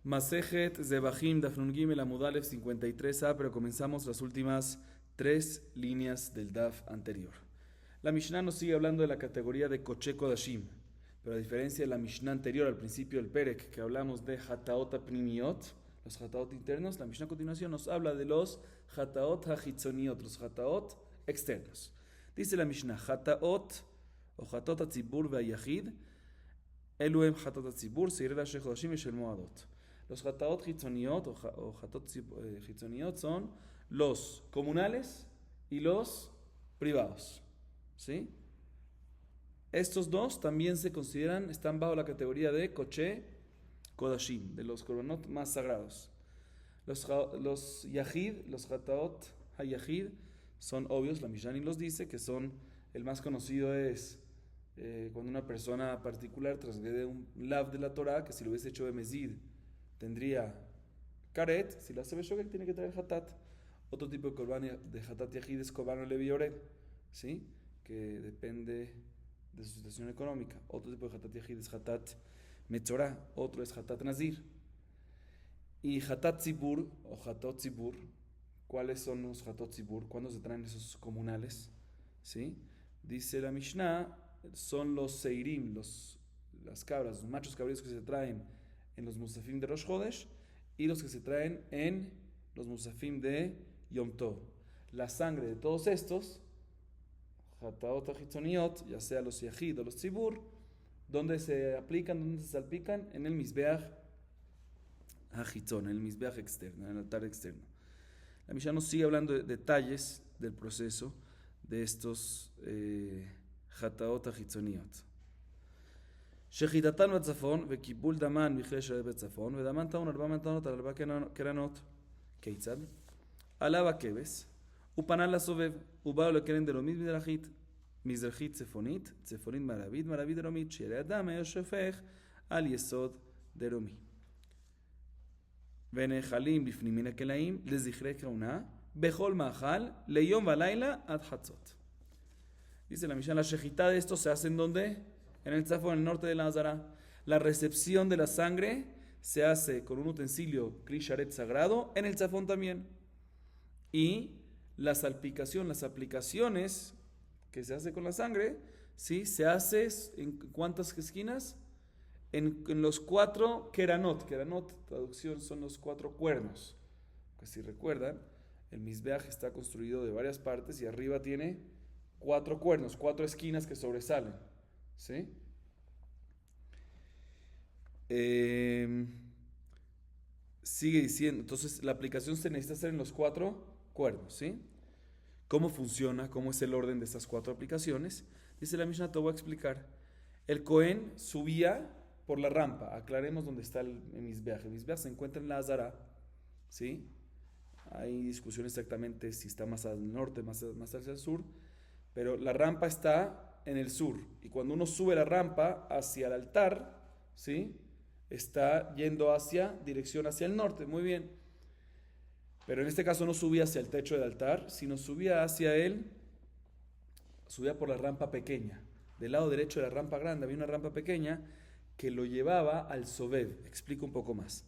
Masejet Zebahim Daf Gimel Amud Aleph 53a, pero comenzamos las últimas tres líneas del Daf anterior. La Mishnah nos sigue hablando de la categoría de Koche Kodashim, pero a diferencia de la Mishnah anterior al principio del Perek, que hablamos de Hataot Apnimiot, los Hataot internos, la Mishnah a continuación nos habla de los Hataot Hachitzoniot, los Hataot externos. Dice la Mishnah, Hataot o Hataot Atzibur Ve'ayachid, Eluem Hataot Atzibur, Seirel Hashem Chodashim Shel Moadot. Los Hataot Hitzoniot o Hatot Hitzoniot son los comunales y los privados. ¿Sí? Estos dos también se consideran, están bajo la categoría de Koche Kodashim, de los korbanot más sagrados. Los Yahid, los Hataot HaYahid, son obvios, la Mishnah los dice, que son, el más conocido es cuando una persona particular transgrede un lav de la Torah, que si lo hubiese hecho de Mezid, tendría karet, si lo hace beshogeg tiene que traer hatat. Otro tipo de korban de hatat yahid es korban levi oreg, ¿sí? Que depende de su situación económica. Otro tipo de hatat yahid es hatat metzorah, otro es hatat nazir. Y hatat zibur o hatot zibur, ¿cuáles son los hatot zibur? ¿Cuándo se traen esos comunales? ¿Sí? Dice la Mishnah, son los seirim, las cabras, los machos cabríos que se traen en los musafim de Rosh Chodesh y los que se traen en los musafim de Yom Tov. La sangre de todos estos, Hataot HaChitzoniot, ya sea los Yahid o los Tzibur, ¿dónde se aplican, dónde se salpican? En el Mizbeach HaChitzon, en el Mizbeach externo, en el altar externo. La Mishnah nos sigue hablando de detalles del proceso de estos Hataot HaChitzoniot. שחיטתן בצפון וקיבול דמן מכלי שרת בצפון ודמן טעון 4 מטענות על 4 קרנות. כיצד? עליו הכבש ופנה לסובב ובאו לקרן דרומית מזרחית, מזרחית צפונית, צפונית מערבית, מערבית דרומית, שלידם היה שופך על יסוד דרומי. ונאכלים לפנים מן הכלאים לזכרי כהונה בכל מאכל ליום ולילה עד חצות. Dice la Mishnah, la shejitá de esto se hace en ¿dónde? En el tzafón, en el norte de la Hazara. La recepción de la sangre se hace con un utensilio kli sharet sagrado, en el tzafón también. Y la salpicación, las aplicaciones que se hace con la sangre, ¿sí? Se hace en ¿cuántas esquinas? En los 4 keranot. Keranot, traducción, son los 4 cuernos. Que si recuerdan, el Mizbeach está construido de varias partes y arriba tiene 4 cuernos, 4 esquinas que sobresalen. ¿Sí? Sigue diciendo, entonces la aplicación se necesita hacer en los 4 cuernos, ¿sí? ¿Cómo funciona? ¿Cómo es el orden de estas 4 aplicaciones? Dice la Mishnah, te voy a explicar. El Cohen subía por la rampa, aclaremos dónde está el Mizbeach. El Mizbeach se encuentra en la Hazara, ¿sí? Hay discusión exactamente si está más al norte, más hacia el sur, pero la rampa está en el sur, y cuando uno sube la rampa hacia el altar, ¿sí? Está yendo dirección hacia el norte, muy bien. Pero en este caso no subía hacia el techo del altar, sino subía subía por la rampa pequeña. Del lado derecho de la rampa grande había una rampa pequeña que lo llevaba al Sobev. Explico un poco más.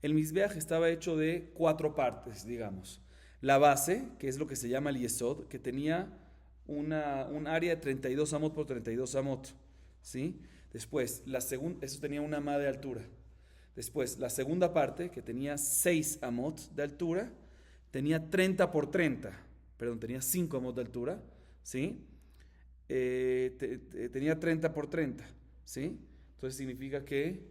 El Mizbeach estaba hecho de 4 partes, digamos. La base, que es lo que se llama el Yesod, que tenía un área de 32 amot por 32 amot, ¿sí? Después, eso tenía una amá de altura. Después, la segunda parte, que tenía 6 amot de altura, tenía 30 por 30, perdón, tenía 5 amot de altura, ¿sí? Tenía 30 por 30, ¿sí? Entonces significa que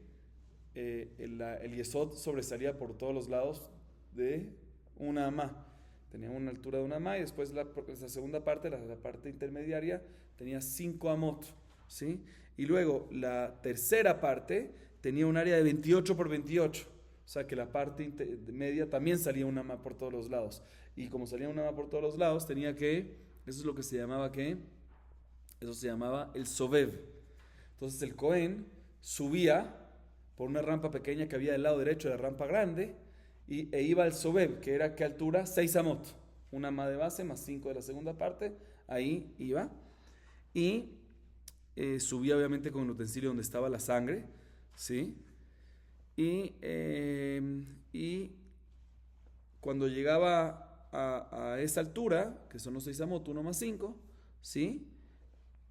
el yesod sobresalía por todos los lados de una amá. Tenía una altura de una amá y después la segunda parte, la parte intermediaria, tenía 5 amot, ¿sí? Y luego la tercera parte tenía un área de 28 por 28. O sea que la parte media también salía una amá por todos los lados. Y como salía una amá por todos los lados, tenía que, eso es lo que se llamaba eso se llamaba el sobev. Entonces el Cohen subía por una rampa pequeña que había del lado derecho de la rampa grande e iba al Sobev, que era ¿qué altura? 6 amot, una amá de base más 5 de la segunda parte, ahí iba y subía obviamente con el utensilio donde estaba la sangre, ¿sí? Y cuando llegaba a esa altura, que son los 6 amot, 1 más 5, ¿sí?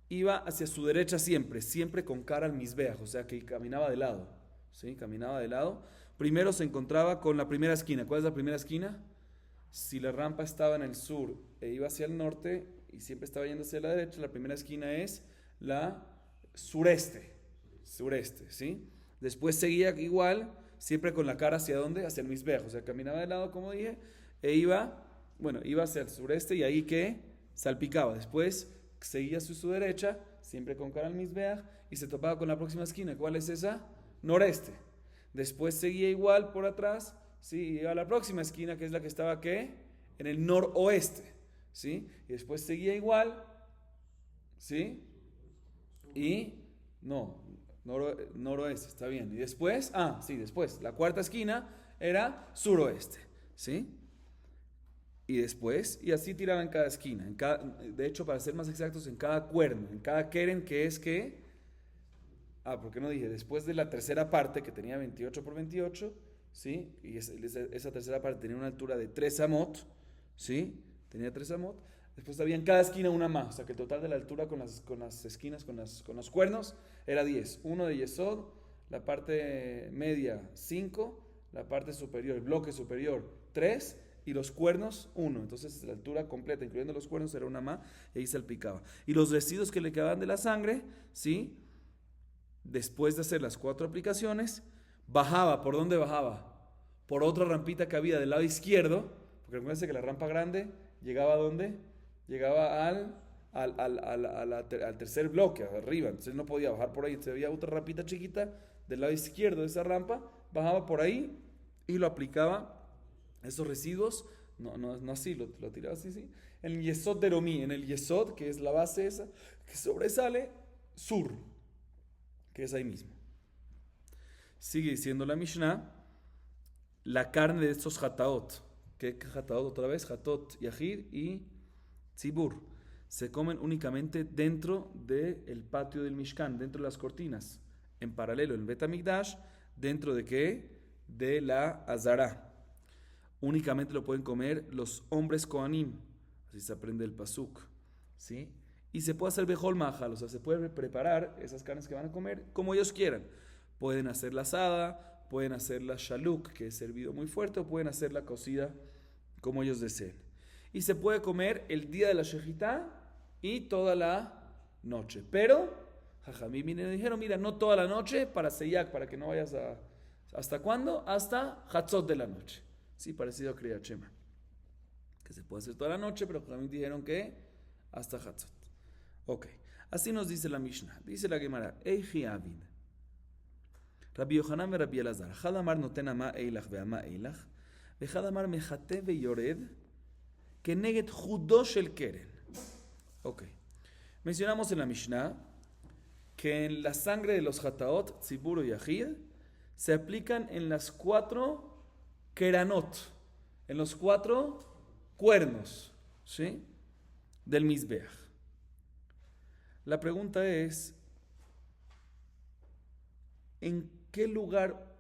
Iba hacia su derecha siempre, siempre con cara al Mizbeach, o sea que caminaba de lado, ¿sí? Caminaba de lado. Primero se encontraba con la primera esquina. ¿Cuál es la primera esquina? Si la rampa estaba en el sur e iba hacia el norte y siempre estaba yendo hacia la derecha, la primera esquina es la sureste, ¿sí? Después seguía igual, siempre con la cara hacia dónde, hacia el Mizbeach, o sea, caminaba de lado, como dije, e iba hacia el sureste y ahí que salpicaba. Después seguía hacia su derecha, siempre con cara al Mizbeach, y se topaba con la próxima esquina. ¿Cuál es esa? Noreste. Después seguía igual por atrás, ¿sí? Y iba a la próxima esquina, que es la que estaba, ¿qué? En el noroeste, ¿sí? Y después seguía igual, ¿sí? Y, noroeste, está bien. Y después, después, la cuarta esquina era suroeste, ¿sí? Y después, y así tiraba en cada esquina, de hecho, para ser más exactos, en cada cuerno, en cada keren, que es que, ¿por qué no dije? Después de la tercera parte, que tenía 28 por 28, ¿sí? Y esa tercera parte tenía una altura de 3 amot, ¿sí? Tenía 3 amot. Después había en cada esquina una más, o sea que el total de la altura con las esquinas, con los cuernos, era 10. Uno de yesod, la parte media 5, la parte superior, el bloque superior 3, y los cuernos 1. Entonces la altura completa, incluyendo los cuernos, era una más, y ahí salpicaba. Y los residuos que le quedaban de la sangre, ¿sí? Después de hacer las 4 aplicaciones, bajaba. ¿Por dónde bajaba? Por otra rampita que había del lado izquierdo, porque recuerden que la rampa grande llegaba ¿a dónde? Llegaba al tercer bloque, arriba. Entonces no podía bajar por ahí. Entonces había otra rampita chiquita del lado izquierdo de esa rampa, bajaba por ahí y lo aplicaba, esos residuos, no así, lo tiraba así, sí, en el yesod de Romí, en el yesod, que es la base esa, que sobresale, sur, que es ahí mismo. Sigue diciendo la Mishnah, la carne de estos hataot. ¿Qué hataot otra vez? Hatot, yahid y tzibur. Se comen únicamente dentro del patio del Mishkan, dentro de las cortinas. En paralelo, en Bet HaMikdash, ¿dentro de qué? De la Azara. Únicamente lo pueden comer los hombres Kohanim. Así se aprende el pasuk, ¿sí? Y se puede hacer bejol mahal, o sea, se puede preparar esas carnes que van a comer como ellos quieran. Pueden hacer la asada, pueden hacer la shaluk, que es servido muy fuerte, o pueden hacer la cocida como ellos deseen. Y se puede comer el día de la shejitá y toda la noche. Pero, jajamim dijeron, mira, no toda la noche para seyak, para que no vayas a... ¿Hasta cuándo? Hasta hatzot de la noche. Sí, parecido a Kriyat Shema. Que se puede hacer toda la noche, pero jajamim dijeron que hasta hatzot. Ok, así nos dice la Mishnah. Dice la Gemara, Eichi Avid. Rabbi Yohanan ve Rabbi Elazar. Hadamar noten ama eilach ve ama eilach. Ve hadamar mejate ve yored. Que neget judosh el keren. Ok. Mencionamos en la Mishnah que en la sangre de los hataot, tzibur y yahid, se aplican en las 4 keranot, en los 4 cuernos, ¿sí? Del Mizbeach. La pregunta es, ¿en qué lugar,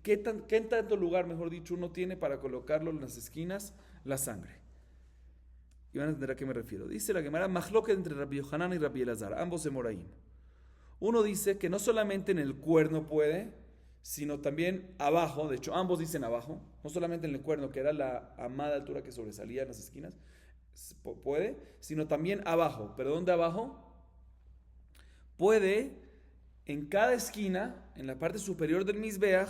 qué en tanto lugar, mejor dicho, uno tiene para colocarlo en las esquinas la sangre? Y van a entender a qué me refiero. Dice la Gemara, Mahloket entre Rabbi Yohanan y Rabbi Elazar, ambos de Moraim. Uno dice que no solamente en el cuerno puede, sino también abajo. De hecho, ambos dicen abajo, no solamente en el cuerno, que era la amada altura que sobresalía en las esquinas, puede, sino también abajo. ¿Pero dónde abajo? Puede en cada esquina, en la parte superior del Mizbeach,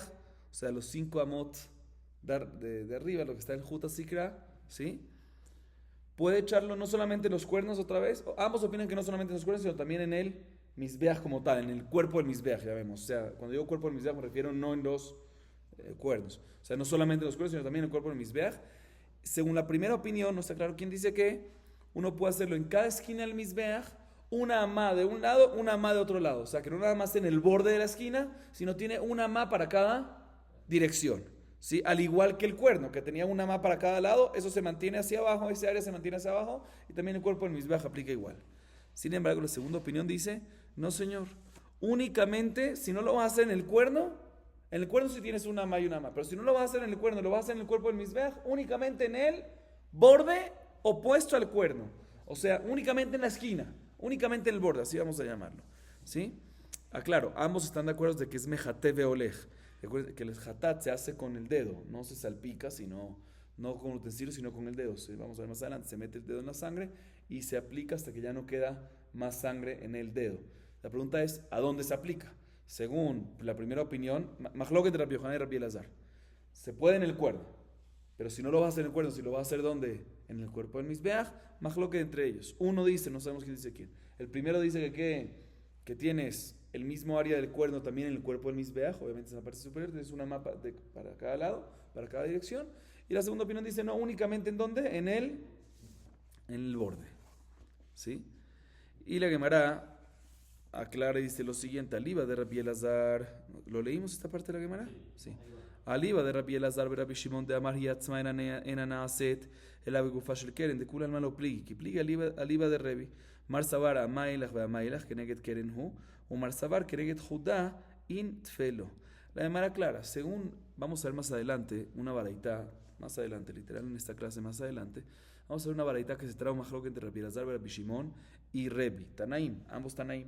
o sea, los 5 amot de arriba, lo que está en Juta Sikra, ¿sí? Puede echarlo no solamente en los cuernos otra vez, ambos opinan que no solamente en los cuernos, sino también en el Mizbeach como tal, en el cuerpo del Mizbeach, ya vemos. O sea, cuando digo cuerpo del Mizbeach me refiero no en los cuernos. O sea, no solamente en los cuernos, sino también en el cuerpo del Mizbeach. Según la primera opinión, no está claro quién dice que uno puede hacerlo en cada esquina del Mizbeach, una amá de un lado, una amá de otro lado. O sea, que no nada más en el borde de la esquina, sino tiene una amá para cada dirección. ¿Sí? Al igual que el cuerno, que tenía una amá para cada lado, eso se mantiene hacia abajo, ese área se mantiene hacia abajo, y también el cuerpo del Mizbeach aplica igual. Sin embargo, la segunda opinión dice, no señor, únicamente si no lo vas a hacer en el cuerno, En el cuerno sí tienes una ama y una ama, pero si no lo vas a hacer en el cuerno, lo vas a hacer en el cuerpo del Mizbeach, únicamente en el borde opuesto al cuerno. O sea, únicamente en la esquina, únicamente en el borde, así vamos a llamarlo. ¿Sí? Aclaro, ambos están de acuerdo de que es mejate veolej. Recuerden que el jatat se hace con el dedo, no se salpica, sino no con utensilio, sino con el dedo. ¿Sí? Vamos a ver más adelante, se mete el dedo en la sangre y se aplica hasta que ya no queda más sangre en el dedo. La pregunta es, ¿a dónde se aplica? Según la primera opinión, Mahloket de Rabbi Yohanan y Rabbi Elazar, se puede en el cuerno, pero si no lo vas a hacer en el cuerno, si lo vas a hacer ¿dónde? En el cuerpo del Mizbeach, Mahloket entre ellos. Uno dice, no sabemos quién dice quién. El primero dice que tienes el mismo área del cuerno también en el cuerpo del Mizbeach, obviamente en la parte superior, tienes una mapa para cada lado, para cada dirección. Y la segunda opinión dice, no, únicamente en ¿dónde? En el borde. ¿Sí? Y la Gemara aclara y dice lo siguiente, Aliba de Rabbi Elazar, ¿lo leímos esta parte de la Gemara? Sí. Aliba de Rabbi Elazar, Rabbi Shimon de Amar Yatzma en Anaaset, el Abegufa Shel Keren, de Kulan Malo Pligi, que pliga Aliba de Rebi, Mar Savar Amailach ve Amailach, que neget Keren hu, o Mar Savar que neget Judá in Tfelo. La Gemara aclara, según, vamos a ver más adelante, una baraita, más adelante, literal en esta clase más adelante, vamos a ver una baraita que se trae un majloc entre Rabbi Elazar, Rabbi Shimon y Rebi, Tanaim, ambos Tanaim.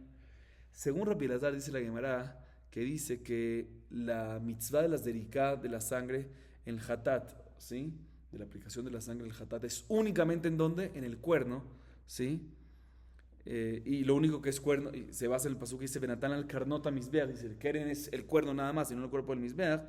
Según Rabbi Elazar dice la Gemara que dice que la mitzvah de las derikah de la sangre en el hatat, ¿sí? De la aplicación de la sangre en el hatat es únicamente en donde, en el cuerno, ¿sí? Y lo único que es cuerno, y se basa en el pasuk que dice Benatán al karnota misbeach, dice el keren es el cuerno nada más y no el cuerpo del misbeach.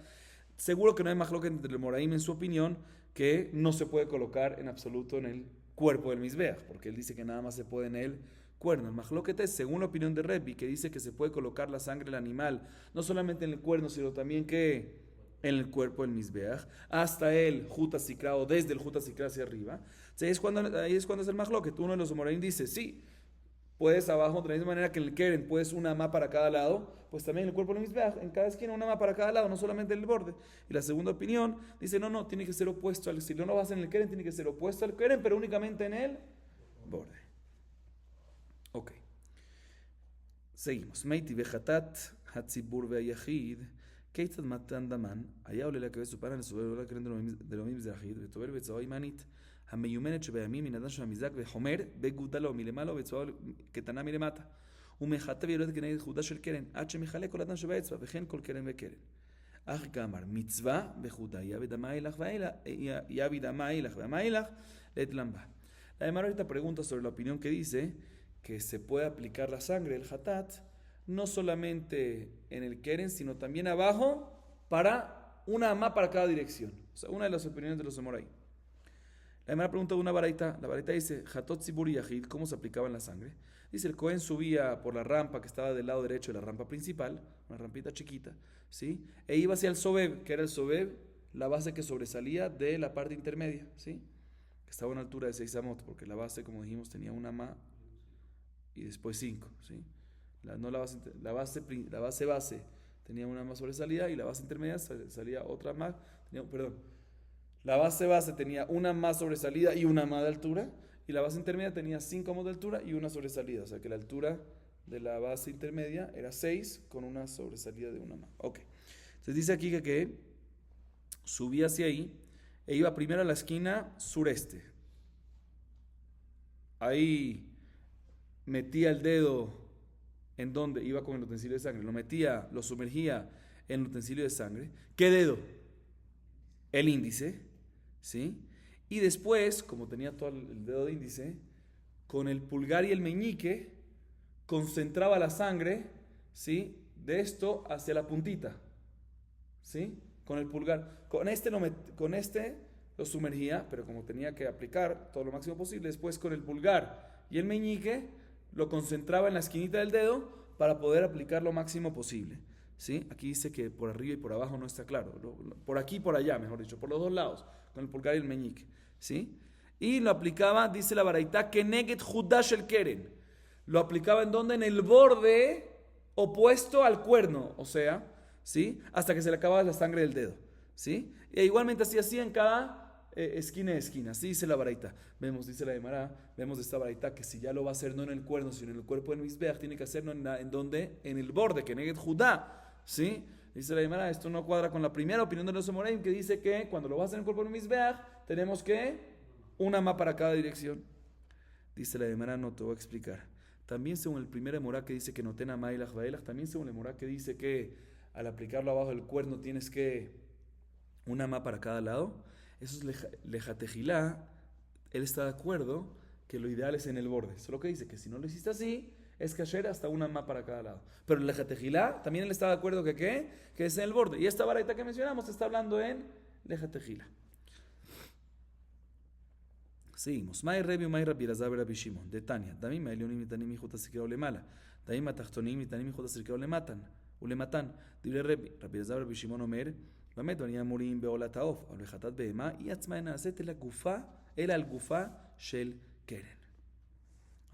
Seguro que no hay majloca entre el Moraim en su opinión que no se puede colocar en absoluto en el cuerpo del misbeach, porque él dice que nada más se puede en el cuerno. El mahloket es, según la opinión de Rebbi, que dice que se puede colocar la sangre del animal, no solamente en el cuerno, sino también que en el cuerpo del Mizbeach, hasta el Juta Sikra o desde el Juta Sikra hacia arriba. Ahí es cuando es el mahloket. Uno de los Moraim dice, sí, puedes abajo, de la misma manera que en el Keren puedes una ama para cada lado, pues también en el cuerpo del Mizbeach, en cada esquina una ama para cada lado, no solamente en el borde. Y la segunda opinión dice, no, tiene que ser opuesto al, si no lo vas en el Keren, tiene que ser opuesto al Keren, pero únicamente en el borde. Ok. Seguimos. Meiti vejatat hatzibur veayachid. Keitzad matan daman. Allá ole la cabeza para el subir la creen de lo mismo zahid. Betover betzavai manit. הממיומנת שבימים מן אדם שהמזק וחומר בגודלו מלמעלה ובצבאו קטנה מלמטה ומחטא ויולדת כנגד חודה של קרן עד שמחלק כל אדם שבאצבע וכן כל קרן וקרן. אך כאמר מצווה בחודה יעביד המאילך והמאילך לעת למבה. La Gemara ahorita pregunta sobre la opinión que dice que se puede aplicar la sangre del hatat no solamente en el keren sino también abajo para una amá para cada dirección. O sea, una de las opiniones de los Amorai. La Gemara pregunta de una baraita. La baraita dice, Hatot Zibur y Yahid, ¿cómo se aplicaba en la sangre? Dice, el Cohen subía por la rampa que estaba del lado derecho de la rampa principal, una rampita chiquita, ¿sí? E iba hacia el Sobeb, que era el Sobeb, la base que sobresalía de la parte intermedia, ¿sí? Que estaba a una altura de 6 amot, porque la base, como dijimos, tenía una ma y después 5, ¿sí? La base tenía una ma sobresalida y la base intermedia salía otra ma, la base tenía una más sobresalida y una más de altura, y la base intermedia tenía 5 más de altura y una sobresalida, o sea que la altura de la base intermedia era 6 con una sobresalida de una más. Ok, entonces dice aquí que subía hacia ahí e iba primero a la esquina sureste. Ahí metía el dedo en donde iba con el utensilio de sangre, lo sumergía en el utensilio de sangre. ¿Qué dedo? El índice, ¿sí? Y después, como tenía todo el dedo de índice, con el pulgar y el meñique concentraba la sangre, ¿sí? De esto hacia la puntita, ¿sí? Con el pulgar. Con este lo sumergía, pero como tenía que aplicar todo lo máximo posible, después con el pulgar y el meñique lo concentraba en la esquinita del dedo para poder aplicar lo máximo posible. ¿Sí? Aquí dice que por arriba y por abajo no está claro. Por aquí y por allá, mejor dicho, por los dos lados, con el pulgar y el meñique. ¿Sí? Y lo aplicaba, dice la baraita, que neget judash el keren. Lo aplicaba en donde? En el borde opuesto al cuerno, o sea, ¿sí? Hasta que se le acababa la sangre del dedo. ¿Sí? E igualmente así en cada esquina de esquina. Así dice la baraita. Dice la Gemara, vemos de esta baraita que si ya lo va a hacer no en el cuerno, sino en el cuerpo del Mizbeach, tiene que hacerlo en donde? En el borde, que neget judá. ¿Sí? Dice la Gemara, esto no cuadra con la primera opinión de los Amoraim, que dice que cuando lo vas a hacer en el cuerpo del Mizbeach, tenemos que una ama para cada dirección. Dice la Gemara, no te voy a explicar. También según el primer Emorá que dice que no ten amailach vaelach, también según el Emorá que dice que al aplicarlo abajo del cuerno tienes que una ama para cada lado. Eso es lejatejilá. Él está de acuerdo que lo ideal es en el borde. Solo que dice que si no lo hiciste así, es kasher hasta una ama para cada lado. Pero el lejatejilá también él está de acuerdo que ¿qué? Que es en el borde. Y esta baraita que mencionamos está hablando en lejatejilá. Seguimos. May Rebi, May Rabbi Elazar, Rabbi Shimon. De Tania. Damim Elionim Mitanim Hijuta Sirkeo Lemala. Damim Atachtonim Mitanim Hijuta Sirkeo Lematan. Ulematan. Dibre Rebi. Rabbi Elazar, Rabbi Shimon Omer. באמת בניה מורים בעולת העוף, אבל בחטאת בהמה היא עצמה נעשית אלא על גופה של קרן.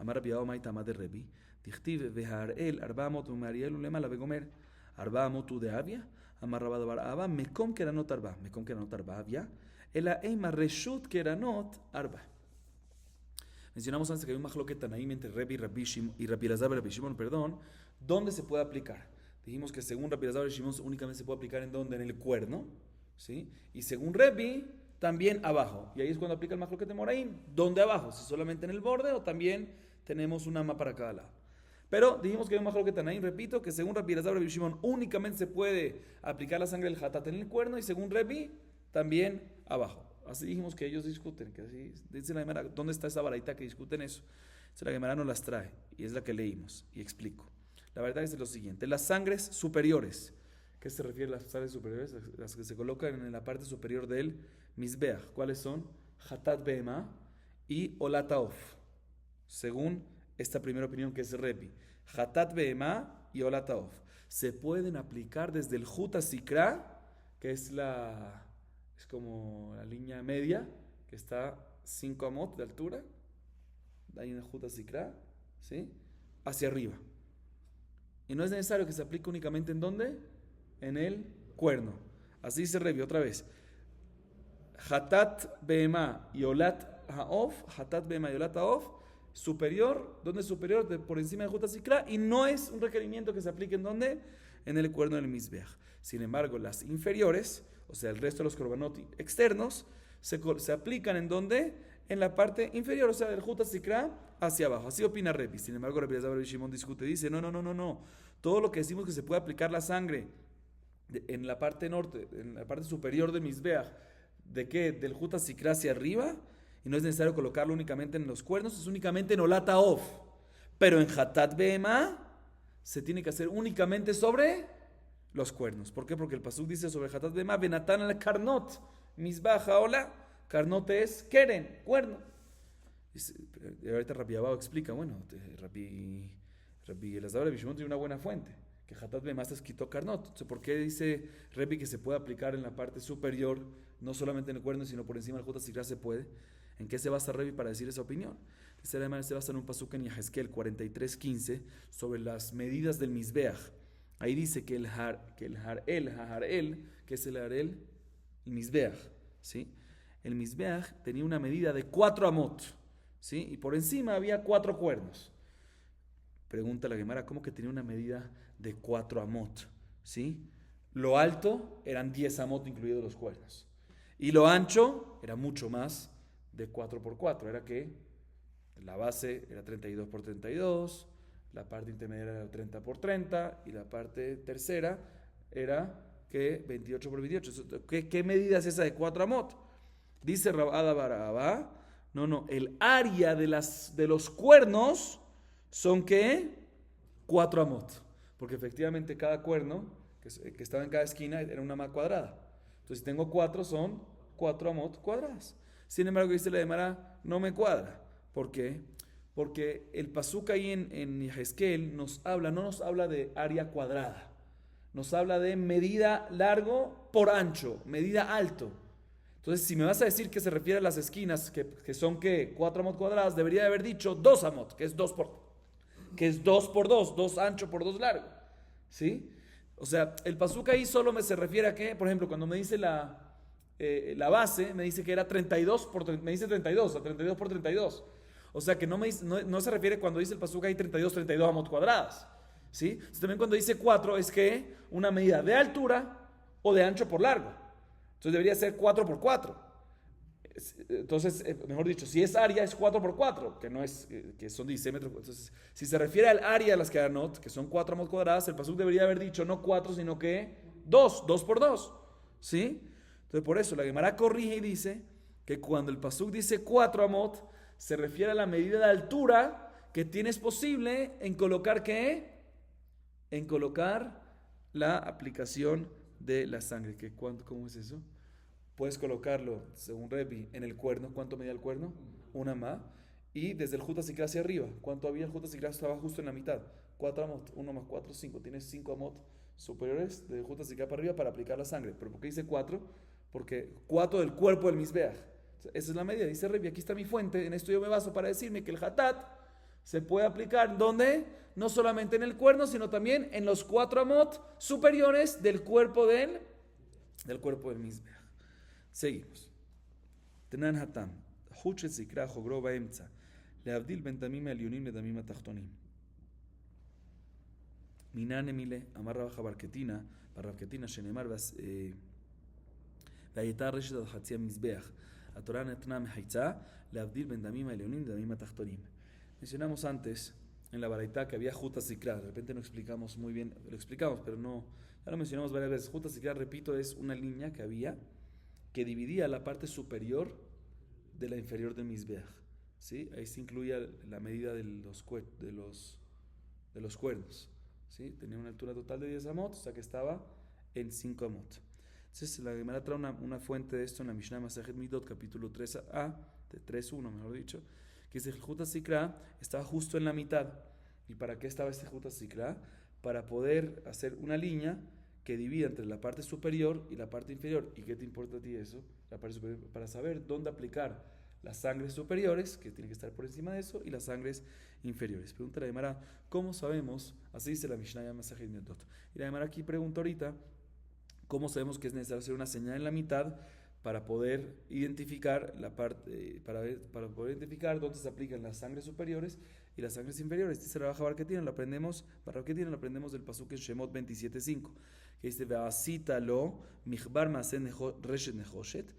אמר רבי יהודה מאי תמא דרבי, דכתיב והראל 400 ומאריאל ולמעלה וגומר 400 הוא דאביה, אמר רבא דבר אבא, מקום קרנות 4, מקום קרנות 4 אביה, אלא אימה רשות קרנות 4. Mencionamos antes que hay un majloquet tanaim entre Rebi y Rabbi Elazar y Rabbi Shimon, perdón, ¿dónde se puede aplicar? Dijimos que según Rabbi Elazar y Shimon únicamente se puede aplicar en donde, en el cuerno, ¿sí? Y según Rebi, también abajo. Y ahí es cuando aplica el majloquet de Moraim. ¿Dónde abajo? Si solamente en el borde o también tenemos una ama para cada lado. Pero dijimos que hay un majloquet tanaim, repito, que según Rabbi Elazar y Rabbi Shimon únicamente se puede aplicar la sangre del hatat en el cuerno y según Rebi, también abajo. Así dijimos que ellos discuten, que así dice la Gemara, ¿dónde está esa baraita que discuten eso? Entonces la Gemara nos las trae y es la que leímos y explico. La verdad es lo siguiente, las sangres superiores, ¿qué se refiere a las sangres superiores? Las que se colocan en la parte superior del Mizbeach, ¿cuáles son? Hatat Behema y Olat Haof, según esta primera opinión que es Rebi. Hatat Behema y Olat Haof se pueden aplicar desde el Juta Sikra, que es como la línea media, que está 5 amot de altura, ahí en el Juta Sikra, ¿sí? Hacia arriba. Y no es necesario que se aplique únicamente ¿en dónde? En el cuerno. Así dice Rebi otra vez. Hatat Behema y Olat Haof, Hatat Behema y Olat Haof, superior, ¿dónde es superior? Por encima de Juta Sikra, y no es un requerimiento que se aplique ¿en dónde? En el cuerno del Mizbeach. Sin embargo, las inferiores, o sea, el resto de los korbanot externos, se aplican ¿en dónde? En la parte inferior, o sea, del Juta Sikra hacia abajo. Así opina Rebi. Sin embargo, Rabbi Elazar y Shimon discute, dice, no. Todo lo que decimos que se puede aplicar la sangre en la parte norte, en la parte superior de Mizbeach, ¿de qué? Del Juta Sikra hacia arriba, y no es necesario colocarlo únicamente en los cuernos, es únicamente en Olat Haof. Pero en Hatat Behema se tiene que hacer únicamente sobre los cuernos. ¿Por qué? Porque el pasuk dice sobre Hatat Behema, Benatan al Karnot, Mizbeach Haola, Karnot es Keren, cuerno. Y ahorita Rabbi Abba explica, bueno, Rabbi Elazar y Rabbi Shimon tiene una buena fuente, que Hatat Behema está escrito Karnot. Entonces, ¿por qué dice Rabbi que se puede aplicar en la parte superior, no solamente en el cuerno, sino por encima del Juta Sikra se puede? ¿En qué se basa Rabbi para decir esa opinión? Dice además se basa en un pasuk en Yehezkel 43:15 sobre las medidas del Mizbeach. Ahí dice que el Harel, ¿qué es el Harel? El Mizbeach, ¿sí? El Mizbeach tenía una medida de 4 amot, ¿sí? Y por encima había 4 cuernos. Pregunta la Gemara, ¿cómo que tenía una medida de 4 amot? ¿Sí? Lo alto eran 10 amot incluidos los cuernos. Y lo ancho era mucho más de 4 por 4. Era que la base era 32 por 32, la parte intermedia era 30 por 30 y la parte tercera era que 28 por 28. ¿Qué medida es esa de 4 amot? Dice Rabada Barabá, no, el área de los cuernos son ¿qué? 4 amot. Porque efectivamente cada cuerno que estaba en cada esquina era una ama cuadrada. Entonces si tengo 4 son 4 amot cuadradas. Sin embargo, dice la Gemara, no me cuadra. ¿Por qué? Porque el pasuk ahí en Yehezkel no nos habla de área cuadrada. Nos habla de medida largo por ancho, medida alto. Entonces, si me vas a decir que se refiere a las esquinas, que son ¿qué? 4 amot cuadradas, debería de haber dicho 2 amot, que es 2 por 2, 2 ancho por 2 largo. ¿Sí? O sea, el pasuk ahí solo se refiere a que, por ejemplo, cuando me dice la base, me dice que era 32 me dice 32, a 32 por 32. O sea, que no se refiere cuando dice el pasuk ahí 32 amot cuadradas, ¿sí? Entonces, también cuando dice 4 es que una medida de altura o de ancho por largo. Entonces debería ser 4 por 4. Entonces, mejor dicho, si es área es 4 por 4, que no es, que son 16 metros. Entonces, si se refiere al área de las Kedanot, que son 4 amot cuadradas, el pasuk debería haber dicho no 4, sino que 2 por 2, ¿sí? Entonces, por eso la Gemara corrige y dice que cuando el pasuk dice 4 amot, se refiere a la medida de altura que tienes posible en colocar, ¿qué? En colocar la aplicación de la sangre. ¿Cómo es eso? Puedes colocarlo, según Repi, en el cuerno. ¿Cuánto medía el cuerno? Una ma. Y desde el Juta Sikra hacia arriba. ¿Cuánto había? El Juta Sikra estaba justo en la mitad. 4 amot. 1 más 4, 5. Tienes 5 amot superiores del Juta Sikra para arriba para aplicar la sangre. ¿Pero por qué dice 4? Porque 4 del cuerpo del Mizbeach. Esa es la medida. Dice Repi, aquí está mi fuente. En esto yo me baso para decirme que el Hatat se puede aplicar, ¿dónde? No solamente en el cuerno, sino también en los 4 amot superiores del cuerpo del Mizbeach. seguimos. תנן התם, חוט שסקרה חוגרו באמצע, להבדיל בין דמים העליונים לדמים התחתונים. מינן אמילה, אמר רבא ברב קטינה שנאמר, והייתה רשת עד חצי המזבח. התורה נתנה מחיצה, להבדיל בין דמים העליונים לדמים התחתונים. Mencionamos antes en la baraita que había Juta Sikra. De repente no explicamos muy bien, lo explicamos, pero no, ya lo mencionamos varias veces. Juta Sikra, repito, es una línea que había que dividía la parte superior de la inferior del Mizbeach, ¿sí? Ahí se incluía la medida de los cuernos, ¿sí? Tenía una altura total de 10 amot, o sea que estaba en 5 amot. Entonces la Gemara trae una fuente de esto en la Mishnah Masejet Midot, capítulo 3a, de 3.1 mejor dicho, que dice que el Juta Sikra estaba justo en la mitad. ¿Y para qué estaba este Juta Sikra? Para poder hacer una línea que divida entre la parte superior y la parte inferior. ¿Y qué te importa a ti eso? La parte superior, para saber dónde aplicar las sangres superiores, que tienen que estar por encima de eso, y las sangres inferiores. Pregunta la Gemara, ¿cómo sabemos? Así dice la Mishnah Masejet Midot. Y la Gemara aquí pregunta ahorita, ¿cómo sabemos que es necesario hacer una señal en la mitad para poder identificar la parte, para poder identificar dónde se aplican las sangres superiores y las sangres inferiores? Dice Rabba Barquetina, lo aprendemos del pasuk en Shemot 27.5, que dice, Ve'asita lo michbar masen reshet nechoshet,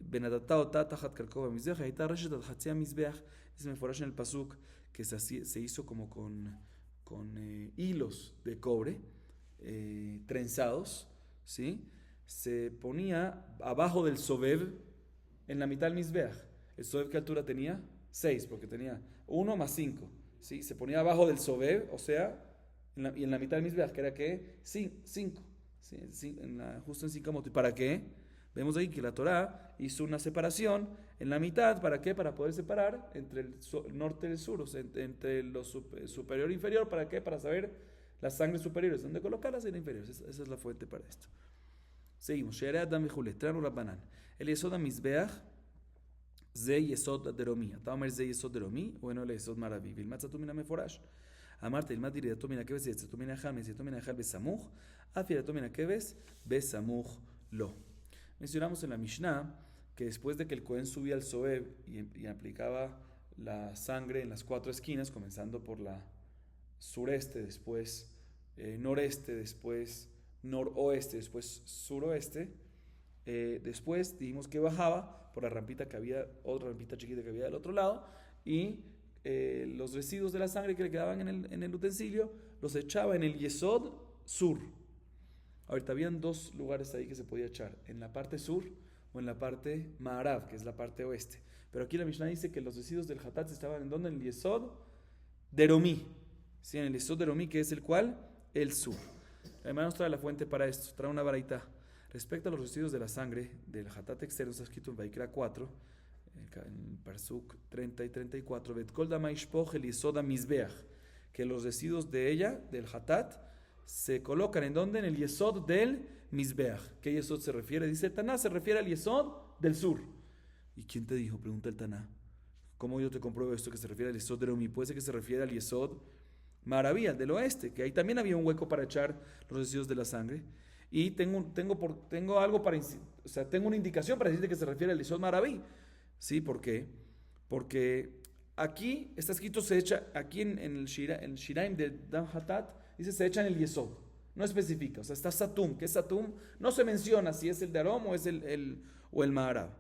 benadata ota tachat karkov hamizbeach, hayta reshet ad chatzi hamizbeach. Dice meforash en el pasuk que se hizo como con hilos de cobre trenzados, ¿sí? Se ponía abajo del sobev en la mitad del Mizbeach. ¿El sobev qué altura tenía? 6, porque tenía 1 más 5, ¿sí? Se ponía abajo del sobev, o sea, en la mitad del Mizbeach, que era ¿qué? 5, ¿sí? Justo en 5 amot. ¿Y para qué? Vemos ahí que la Torá hizo una separación en la mitad. ¿Para qué? Para poder separar entre el norte y el sur, o sea, entre lo superior e inferior. ¿Para qué? Para saber las sangres superiores, dónde colocarlas y las inferiores. Esa es la fuente para esto. seguimos. Sheare Adam וכולי. תרנו רבנן. אל יסוד המזבח זה יסוד דרומי. אתה אומר זה יסוד דרומי, או אינו ליסוד מערבי. וילמד צאתו מן המפורש. אמרת, ילמד ירידתו מן הכבש ויצאתו מן ההיכל, ויציאתו מן ההיכל בסמוך, אף ירידתו מן הכבש בסמוך לו. Mencionamos en la Mishnah que después de que el Cohen subía al Soeb y aplicaba la sangre en las 4 esquinas, comenzando por la sureste, después noreste, después noroeste, después suroeste, después dijimos que bajaba por la rampita que había, otra rampita chiquita que había del otro lado, y los residuos de la sangre que le quedaban en el utensilio los echaba en el Yesod sur. Ahorita habían 2 lugares ahí que se podía echar, en la parte sur o en la parte Ma'arav, que es la parte oeste. Pero aquí la Mishnah dice que los residuos del Hatat estaban en donde, en el Yesod Deromí, ¿sí? En el Yesod Deromí, que es el cual, el sur. Además nos trae la fuente para esto, trae una baraita. Respecto a los residuos de la sangre del Hatat externo, está escrito en Vaikra 4, en Parsuk 30 y 34, Betkol dama ishpoch el Yesod Mizbeach, que los residuos de ella, del Hatat, se colocan en donde, en el Yesod del Mizbeach. ¿Qué Yesod se refiere? Dice el Taná, se refiere al Yesod del sur. ¿Y quién te dijo? Pregunta el Taná. ¿Cómo yo te compruebo esto que se refiere al Yesod de Romi? Puede ser que se refiere al Yesod Maraví, del oeste, que ahí también había un hueco para echar los residuos de la sangre. Y tengo algo para, o sea, tengo una indicación para decirte que se refiere al Yesod Maraví. ¿Sí? ¿Por qué? Porque aquí está escrito, se echa, aquí en el Shiraim de Dan Hatat, dice se echa en el yesod. No especifica, o sea, está satum. ¿Qué es satum? No se menciona si es el de Arom o es el Maharab.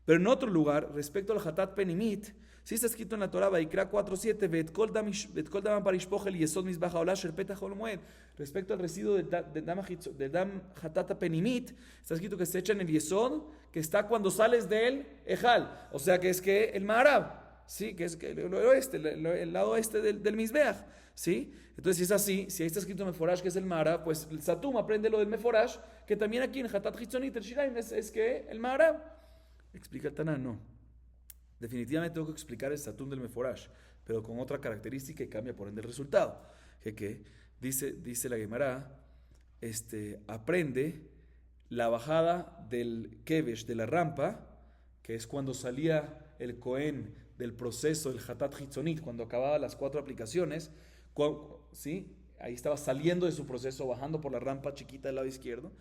Pero en otro lugar, respecto al hatat penimit, sí está escrito en la Torah, Vaikra 4.7, Vet kol dam parishpoch el yesod mizbach haolah shel petach ol moed. Respecto al residuo del dam hatat penimit, está escrito que se echa en el yesod, que está cuando sales del ejal. O sea, que es que el Maharab, ¿sí? Que es que el lado oeste del Mizbeach, ¿sí? Entonces, si es así, si ahí está escrito Meforash, que es el Maharab, pues el Satum aprende lo del Meforash, que también aquí en Hatat Hitzonit, el Shiraim, es que el Maharab. Explica el Taná, no. Definitivamente tengo que explicar el Satum del Meforash, pero con otra característica y cambia por ende el resultado. Que dice la Gemara, aprende la bajada del Kevesh, de la rampa, que es cuando salía el Cohen del proceso del Hatat Hitzonit, cuando acababa las 4 aplicaciones, ¿sí? Ahí estaba saliendo de su proceso, bajando por la rampa chiquita del lado izquierdo.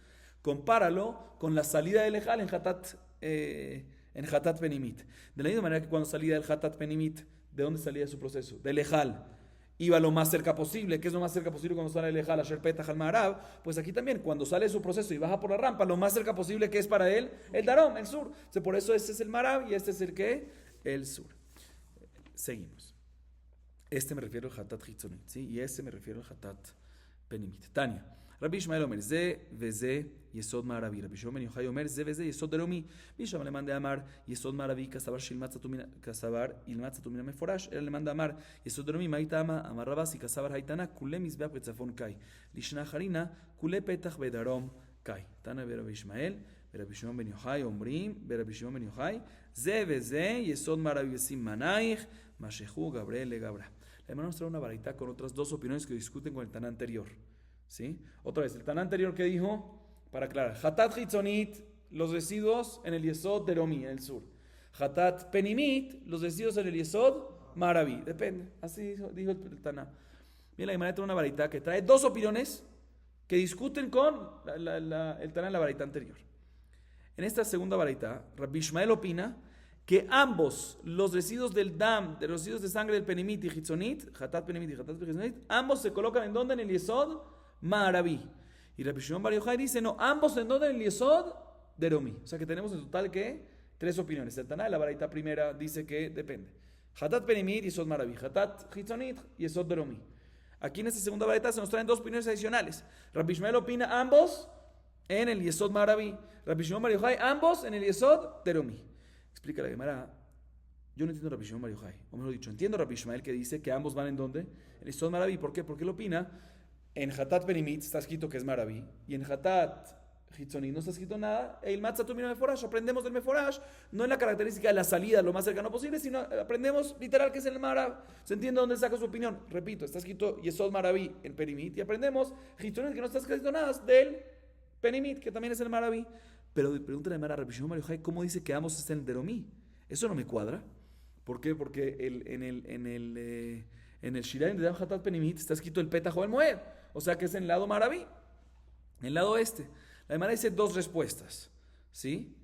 Compáralo con la salida del Ejal en Hatat Penimit. De la misma manera que cuando salía del Hatat Penimit, ¿de dónde salía su proceso? Del Ejal. Iba lo más cerca posible. ¿Qué es lo más cerca posible cuando sale el Ejal? Asher Petach al Maharab. Pues aquí también, cuando sale de su proceso y baja por la rampa, lo más cerca posible que es para él, el Darom, el sur. Entonces, por eso este es el Maharab y este es el ¿qué? El sur. Seguimos. Me refiero al Hatat Hitzonit, ¿sí? Y me refiero al Hatat Penimit. Tania. Rabbi Ishmael Omer, Ze veze Yesod Maravi. Rabbi Shimon ben Yochai Omer, Ze veze Yesod Deromi. Bisham le manda Amar Yesod Maravi, Kasabar Kasabar Ilmat Satumina Meforash. Él le manda Amar Yesod Deromi, Maitama, Amar Rabasi, Kasabar Haitana, Kule Mizbeach Betzafon Kai. Lishna Harina, Kule Petach Bedarom Kai. Tana Rabbi Ishmael, Rabbi Shimon ben Yochai Omrim, Rabbi Shimon ben Yochai, Ze veze Yesod Maravi Besim Manaich, Mashehu Gabriel le Gabra. Le hermano nos trae una baraita con otras 2 opiniones que discuten con el Taná anterior. ¿Sí? Otra vez, el Taná anterior que dijo, para aclarar, Hatat Hitzonit, los residuos en el Yesod Deromi, en el sur. Hatat Penimit, los residuos en el Yesod Maravi. Depende, así dijo el Taná. Mira, la Gemara trae una baraita que trae 2 opiniones que discuten con el Taná en la baraita anterior. En esta segunda baraita, Rabbi Ishmael opina que ambos, los residuos del dam, de los residuos de sangre del penimit y hitzonit, hatat penimit y hatat hitzonit, ambos se colocan en donde, en el yesod maraví. Y Rabbi Shimon bar Yochai dice, no, ambos en donde, en el yesod deromi. O sea que tenemos en total que 3 opiniones. El Taná de la baraita primera dice que depende. Hatat penimit, yesod maraví. Hatat hitzonit, yesod deromi. Aquí en esta segunda baraita se nos traen 2 opiniones adicionales. Rabbi Ishmael opina ambos en el yesod maraví. Rabbi Shimon bar Yochai ambos en el yesod deromi. Explica la Gemara, yo no entiendo Rabbi Shimon bar Yochai, o mejor dicho, entiendo a Rabbi Ishmael que dice que ambos van en ¿dónde? En el Yesod Maraví. ¿Por qué? Porque él opina, en Hatat Penimit está escrito que es Maraví, y en Hatat Hitzonit no está escrito nada, el Matzatumino Meforash, aprendemos del Meforash, no en la característica de la salida lo más cercano posible, sino aprendemos literal que es el Marab. ¿Se entiende dónde saca su opinión? Repito, está escrito Yesod Maraví en Penimit, y aprendemos Hitzonit que no está escrito nada del Penimit, que también es el Maraví. Pero pregúntale a Rabbi Shimon bar Yochai, ¿cómo dice que ambos están en Deromí? Eso no me cuadra. ¿Por qué? Porque en el Shiraim de Dam Hatat Penimit está escrito el Petach el Moed. O sea que es en el lado Maraví, en el lado este. La Gemara dice 2 respuestas. ¿Sí?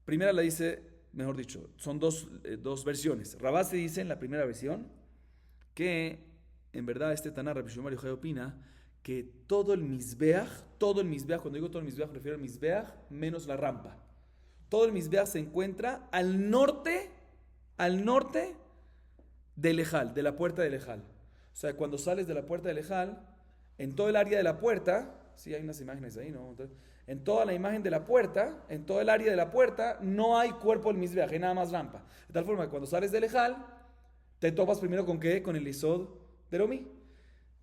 Primera la dice, mejor dicho, son dos versiones. Rabasi dice en la primera versión que en verdad Taná Rabbi Shimon bar Yochai opina que todo el Mizbeach, cuando digo todo el Mizbeach, refiero al Mizbeach menos la rampa. Todo el Mizbeach se encuentra al norte del Ejal, de la puerta del Ejal. O sea, cuando sales de la puerta del Ejal, en todo el área de la puerta, sí hay unas imágenes ahí, ¿no? Entonces, en toda la imagen de la puerta, en todo el área de la puerta, no hay cuerpo del Mizbeach, hay nada más rampa. De tal forma que cuando sales del Ejal, te topas primero con ¿qué? Con el Yesod Deromi.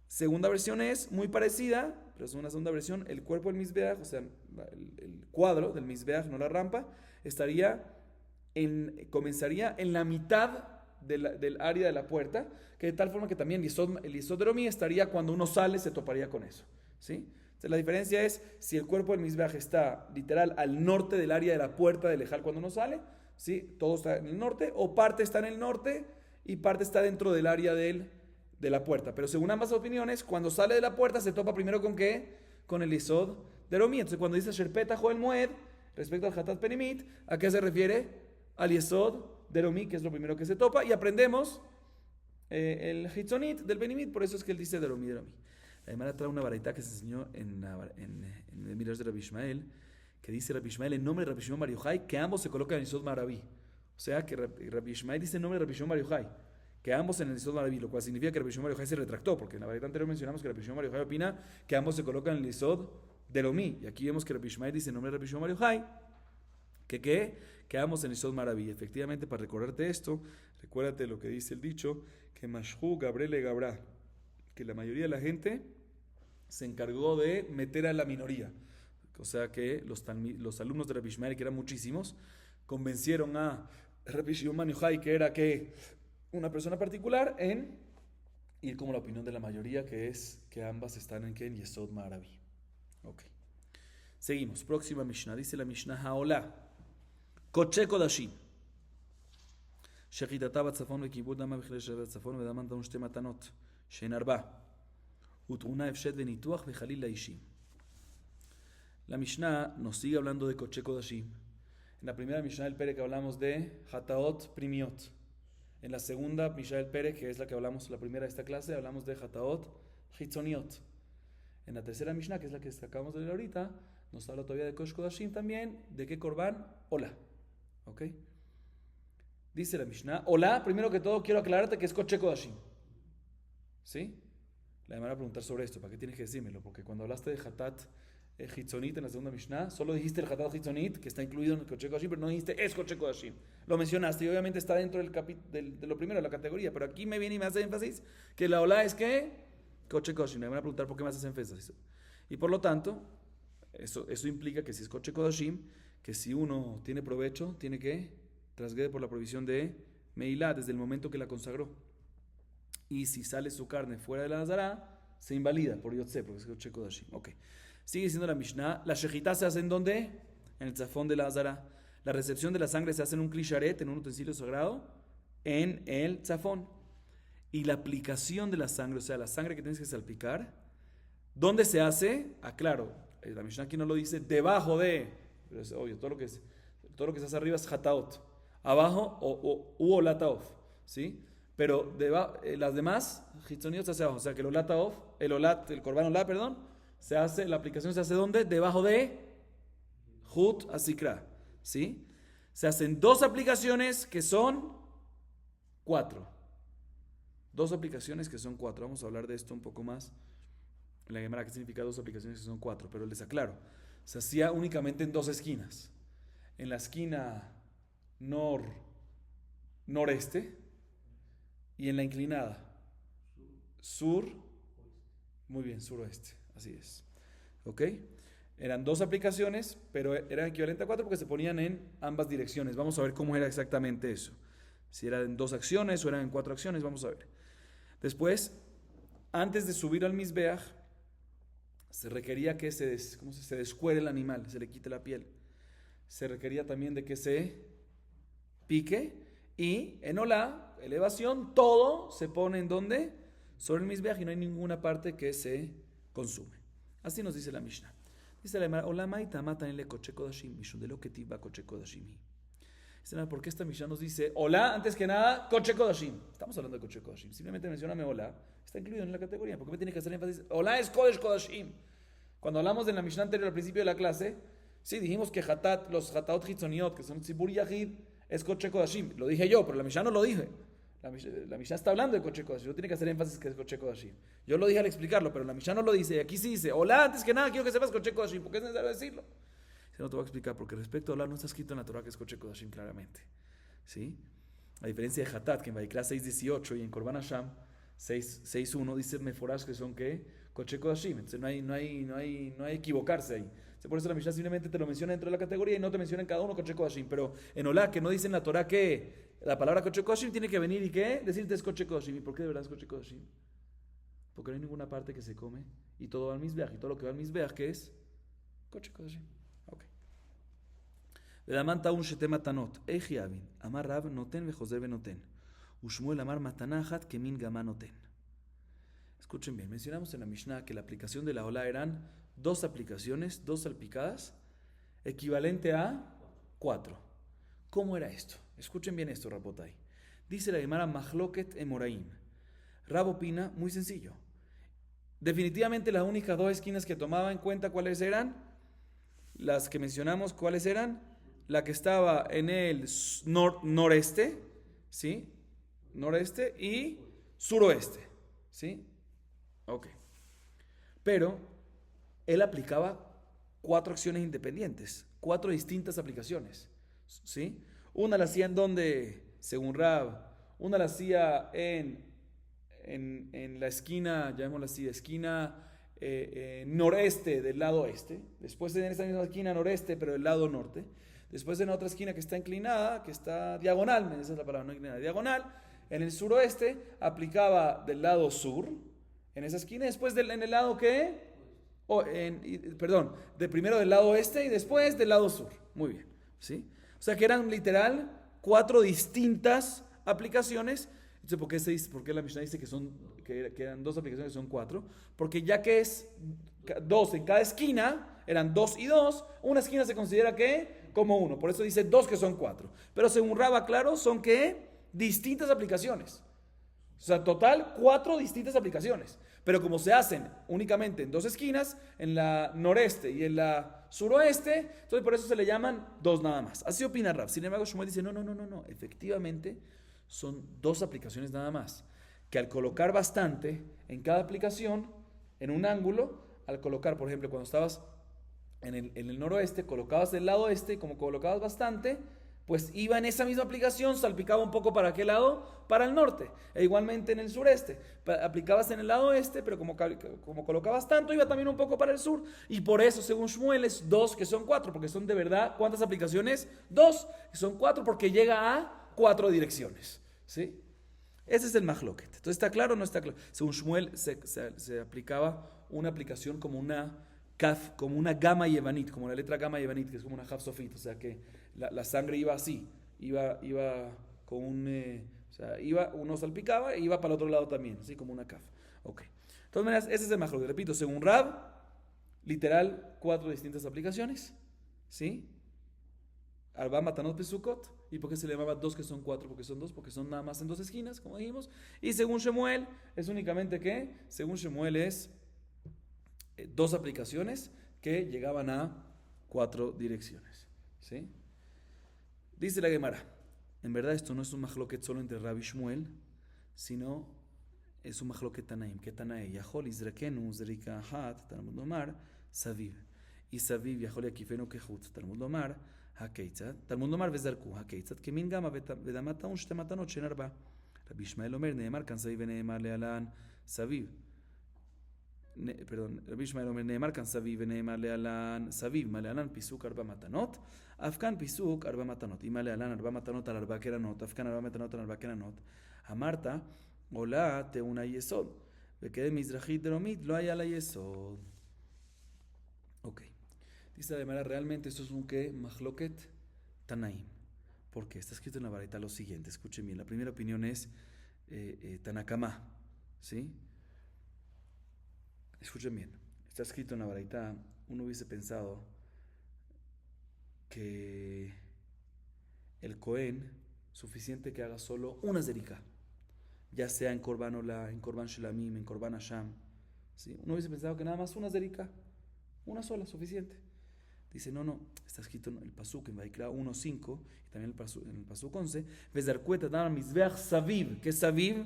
Segunda versión es muy parecida, pero es una segunda versión. El cuerpo del Mizbeach, o sea, el cuadro del Mizbeach, no la rampa, comenzaría en la mitad del área de la puerta, que de tal forma que también el Yesod Deromi estaría cuando uno sale, se toparía con eso. ¿Sí? Entonces, la diferencia es si el cuerpo del Mizbeach está literal al norte del área de la puerta del Ejal cuando uno sale, ¿sí? Todo está en el norte, o parte está en el norte y parte está dentro del área de la puerta. Pero según ambas opiniones, cuando sale de la puerta se topa primero con ¿qué? Con el Yesod Deromi. Entonces cuando dice Sherpeta Joel Moed respecto al Hatat Penimit, ¿a qué se refiere? Al Yesod Deromi, que es lo primero que se topa, y aprendemos el Hitzonit del Penimit, por eso es que él dice Deromi. La Gemara trae una baraita que se enseñó en el Midrash de Rabbi Ishmael, que dice Rabbi Ishmael en nombre de Rabbi Shimon Bar Yochai, que ambos se colocan en Yesod Maraví. O sea que Rabbi Ishmael dice en nombre de Rabbi Shimon Bar Yochai, que ambos en el Yesod Maraví, lo cual significa que Rabbi Shimon Bar Yochai se retractó, porque en la baraita anterior mencionamos que Rabbi Shimon Bar Yochai opina que ambos se colocan en el Yesod de Lomi. Y aquí vemos que Rabbi Ishmael dice en nombre de Rabbi Shimon Bar Yochai, que ambos en el Yesod Maraví. Efectivamente, para recordarte esto, recuérdate lo que dice el dicho, que Mashhu Gabrele Gabra, que la mayoría de la gente se encargó de meter a la minoría. O sea que los alumnos de Rabbi Ishmael, que eran muchísimos, convencieron a Rabbi Shimon Bar Yochai, que era que una persona particular, en ir como la opinión de la mayoría, que es que ambas están en Yesod Maraví. Ok. Seguimos. Próxima Mishnah. Dice la Mishnah Haolá. Koche Kodashim. שחיטתה בצפון וכיבוד דמה בכלי שבת בצפון ודמן דנו שתי מתנות שהן 4 וטעונה הפשט וניתוח וחליל לאישים. La Mishnah nos sigue hablando de Koche Kodashim. En la primera Mishnah del Perek hablamos de Hataot Primiot. En la segunda Mishnah del Perek, que es la que hablamos la primera de esta clase, hablamos de Hataot Hitzoniot. En la tercera Mishnah, que es la que acabamos de leer ahorita, nos habla todavía de Koche Kodashim también, de qué Korban, Hola. ¿Ok? Dice la Mishnah, hola, primero que todo quiero aclararte que es Koche Kodashim. ¿Sí? La demanda a preguntar sobre esto, ¿para qué tienes que decírmelo? Porque cuando hablaste de Hatat Hitzonit en la segunda Mishnah, solo dijiste el Hatat Hitzonit, que está incluido en el Koche Kodashim, pero no dijiste es Koche Kodashim. Lo mencionaste y obviamente está dentro de lo primero, de la categoría, pero aquí me viene y me hace énfasis que la hola es que Koche Kodashim. Me van a preguntar por qué me haces énfasis. Y por lo tanto, eso implica que si es Koche Kodashim, que si uno tiene provecho, tiene que transgrede por la prohibición de Meilá desde el momento que la consagró. Y si sale su carne fuera de la Nazará, se invalida por Yotze, porque es Koche Kodashim. Ok. Sigue diciendo la Mishnah, la shejitá se hace ¿en dónde? En el zafón de la Nazará. La recepción de la sangre se hace en un klisharet, en un utensilio sagrado, en el zafón. Y la aplicación de la sangre, o sea, la sangre que tienes que salpicar, ¿dónde se hace? Claro, la Mishnah aquí no lo dice, debajo de, pero es obvio, todo lo que se hace arriba es hataot, abajo u olataof, ¿sí? Pero las demás, hitzoniot se hace abajo, o sea que el olataof, el korban olá, perdón, se hace, la aplicación se hace ¿dónde? Debajo de hut asikra, ¿sí? Se hacen 2 aplicaciones que son 4. 2 aplicaciones que son 4. Vamos a hablar de esto un poco más en la Gemara, qué significa 2 aplicaciones que son 4, pero les aclaro, se hacía únicamente en 2 esquinas. En la esquina noreste y en la inclinada sur, muy bien, suroeste, así es. ¿Ok? Eran 2 aplicaciones, pero eran equivalentes a 4 porque se ponían en ambas direcciones. Vamos a ver cómo era exactamente eso. Si eran en 2 acciones o eran en 4 acciones, vamos a ver. Después, antes de subir al Mizbeach, se requería que se descuere el animal, se le quite la piel. Se requería también de que se pique y en Olá, elevación, todo se pone en ¿dónde? Sobre el Mizbeach y no hay ninguna parte que se consume. Así nos dice la Mishnah. Dice la Gemara, Olá maita matan le Koche Kodashim, mishum de lo que tiba Koche Kodashim. Dice, ¿por qué esta Mishnah nos dice Olá, antes que nada, Koche Kodashim? Estamos hablando de Koche Kodashim. Simplemente mencióname Olá, está incluido en la categoría. ¿Por qué me tienes que hacer énfasis? Olá es Kodesh Kodashim. Cuando hablamos de la Mishnah anterior al principio de la clase, sí, dijimos que los Hataot Hitzoniot, que son Tzibur Yahid, es Koche Kodashim. Lo dije yo, pero la Mishnah no lo dije. La Mishnah está hablando de Koche Kodashim. No tiene que hacer énfasis que es Koche Kodashim. Yo lo dije al explicarlo, pero la Mishnah no lo dice. Y aquí sí dice, Olá, antes que nada quiero que sepas Koche Kodashim. ¿Por qué es necesario decirlo? No te voy a explicar, porque respecto a Olá no está escrito en la Torah que es Koche Kodashim claramente. ¿Sí? A diferencia de Hatat, que en Vaikra 6.18 y en Korban Hasham 6.1 dice Meforash que son ¿qué? Koche Kodashim. Entonces no hay equivocarse ahí. Por eso la Mishnah simplemente te lo menciona dentro de la categoría y no te menciona en cada uno Koche Kodashim. Pero en Olá, que no dice en la Torah que la palabra Koche Kodashim tiene que venir y ¿qué? Decirte es Koche Kodashim. ¿Y por qué de verdad es Koche Kodashim? Porque no hay ninguna parte que se come y todo va al Mizbeach. Y todo lo que va al Mizbeach, ¿qué es? Koche Kodashim. Ok. Vedaman taun shete matanot. Eji avin. Amar Rab noten vejoser benoten. Ushmuel amar matanachat kemin gama noten. Escuchen bien. Mencionamos en la Mishnah que la aplicación de la Olá eran 2 aplicaciones, 2 salpicadas, equivalente a 4. ¿Cómo era esto? Escuchen bien esto, Rabotai. Dice la Gemara Mahloket Emoraim. Rab opina, muy sencillo. Definitivamente las únicas dos esquinas que tomaba en cuenta, ¿cuáles eran? Las que mencionamos, ¿cuáles eran? La que estaba en el noreste, ¿sí? Noreste y suroeste, ¿sí? Ok. Pero él aplicaba 4 acciones independientes, 4 distintas aplicaciones, ¿sí? Una la hacía en donde, según Rab, una la hacía en la esquina, llamémosla así, esquina noreste del lado este, después en esa misma esquina noreste, pero del lado norte, después en otra esquina que está inclinada, que está diagonal, esa es la palabra, no inclinada, diagonal, en el suroeste aplicaba del lado sur, en esa esquina, después en el lado que, perdón, primero del lado oeste y después del lado sur, muy bien, ¿sí? O sea que eran literal 4 distintas aplicaciones. Entonces, ¿por qué la Mishnah dice que eran 2 aplicaciones y son 4? Porque ya que es 2 en cada esquina, eran 2 y 2, una esquina se considera que como 1, por eso dice 2 que son 4. Pero según Raba, claro, son que distintas aplicaciones. O sea, total 4 distintas aplicaciones. Pero como se hacen únicamente en 2 esquinas, en la noreste y en la suroeste, entonces por eso se le llaman 2 nada más. Así opina Rab. Sin embargo, Shmuel dice, no, efectivamente son 2 aplicaciones nada más. Que al colocar bastante en cada aplicación, en un ángulo, al colocar, por ejemplo, cuando estabas en el noroeste, colocabas del lado este, y como colocabas bastante, pues iba en esa misma aplicación, salpicaba un poco para qué lado, para el norte, e igualmente en el sureste, aplicabas en el lado este, pero como colocabas tanto, iba también un poco para el sur, y por eso, según Shmuel, es 2 que son 4, porque son de verdad, ¿cuántas aplicaciones? 2, que son 4, porque llega a 4 direcciones, ¿sí? Ese es el mahloket. Entonces, ¿está claro o no está claro? Según Shmuel, se aplicaba una aplicación como una kaf, como una gama yevanit, como la letra gama yevanit, que es como una haf sofit, o sea que la sangre iba así, iba con uno salpicaba e iba para el otro lado también, así como una kaf. Ok. De todas maneras, ese es el mahloket. Repito, según Rab, literal, 4 distintas aplicaciones, ¿sí? Arba Matanot Pesukot. ¿Y por qué se le llamaba 2 que son 4? Porque son 2, porque son nada más en 2 esquinas, como dijimos. Y según Shemuel, es únicamente que, según Shemuel, es 2 aplicaciones que llegaban a 4 direcciones. ¿Sí? Dice la Gemara, en verdad esto no es un mahloket solo entre Rabbi y Shmuel, sino es un mahloket Tanaim. Que Tanae, Yahol Izrakenu, Zerika Ahat, Talmud Lomar, Saviv. Y Saviv, Yahol Yakifenu Kehut, Talmud Lomar, הכיצד? תלמוד לומר וזרקו, הכיצד? כמין גמא ודמת טעון 2 מתנות שאין 4. רבי ישמעאל אומר, נאמר כאן סביב ונאמר להלן סביב. רבי ישמעאל אומר, נאמר כאן סביב ונאמר להלן סביב, מה להלן פיסוק 4 מתנות, אף כאן פיסוק 4 מתנות. אם מה להלן 4 מתנות על 4 קרנות, אף כאן 4 מתנות על 4 קרנות, אמרת, עולה טעונה יסוד, וכדי מזרחית דרומית לא היה לה יסוד. אוקיי. Dice de manera, realmente esto es un que Mahloket Tanaim. Porque está escrito en la Baraita lo siguiente, escuchen bien. La primera opinión es Tanakama, ¿sí? Escuchen bien. Está escrito en la Baraita, uno hubiese pensado que el Cohen, suficiente que haga solo una zerika, ya sea en Korban Ola, en Korban Shelamim, en Korban Hasham, ¿sí? Uno hubiese pensado que nada más una zerika, una sola, suficiente. Dice, no, está escrito en el Pasuk, en Vaikra 1.5, y también en el Pasuk 11, Vezarkueta dan Mizbeach Saviv, que es Saviv,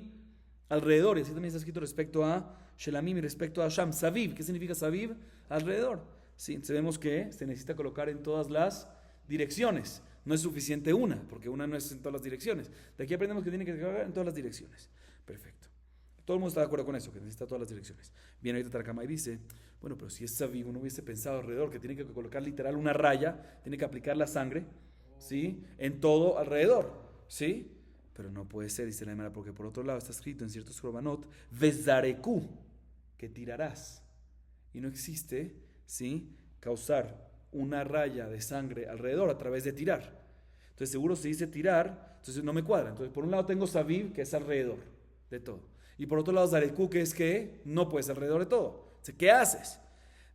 alrededor, y así también está escrito respecto a Shelamim y respecto a Sham. Saviv, ¿qué significa Saviv? Alrededor. Sí, entonces vemos que se necesita colocar en todas las direcciones. No es suficiente una, porque una no es en todas las direcciones. De aquí aprendemos que tiene que colocar en todas las direcciones. Perfecto. Todo el mundo está de acuerdo con eso, que necesita todas las direcciones. Bien, ahorita Tarakama dice, bueno, pero si es Saviv, uno hubiese pensado alrededor que tiene que colocar literal una raya, tiene que aplicar la sangre, ¿sí? En todo alrededor, ¿sí? Pero no puede ser, dice la Gemara, porque por otro lado está escrito en ciertos Korbanot, Vezareku, que tirarás. Y no existe, ¿sí? Causar una raya de sangre alrededor a través de tirar. Entonces seguro se dice tirar, entonces no me cuadra. Entonces por un lado tengo Saviv, que es alrededor de todo. Y por otro lado, Zareku, que es que no puedes alrededor de todo. Entonces, ¿qué haces?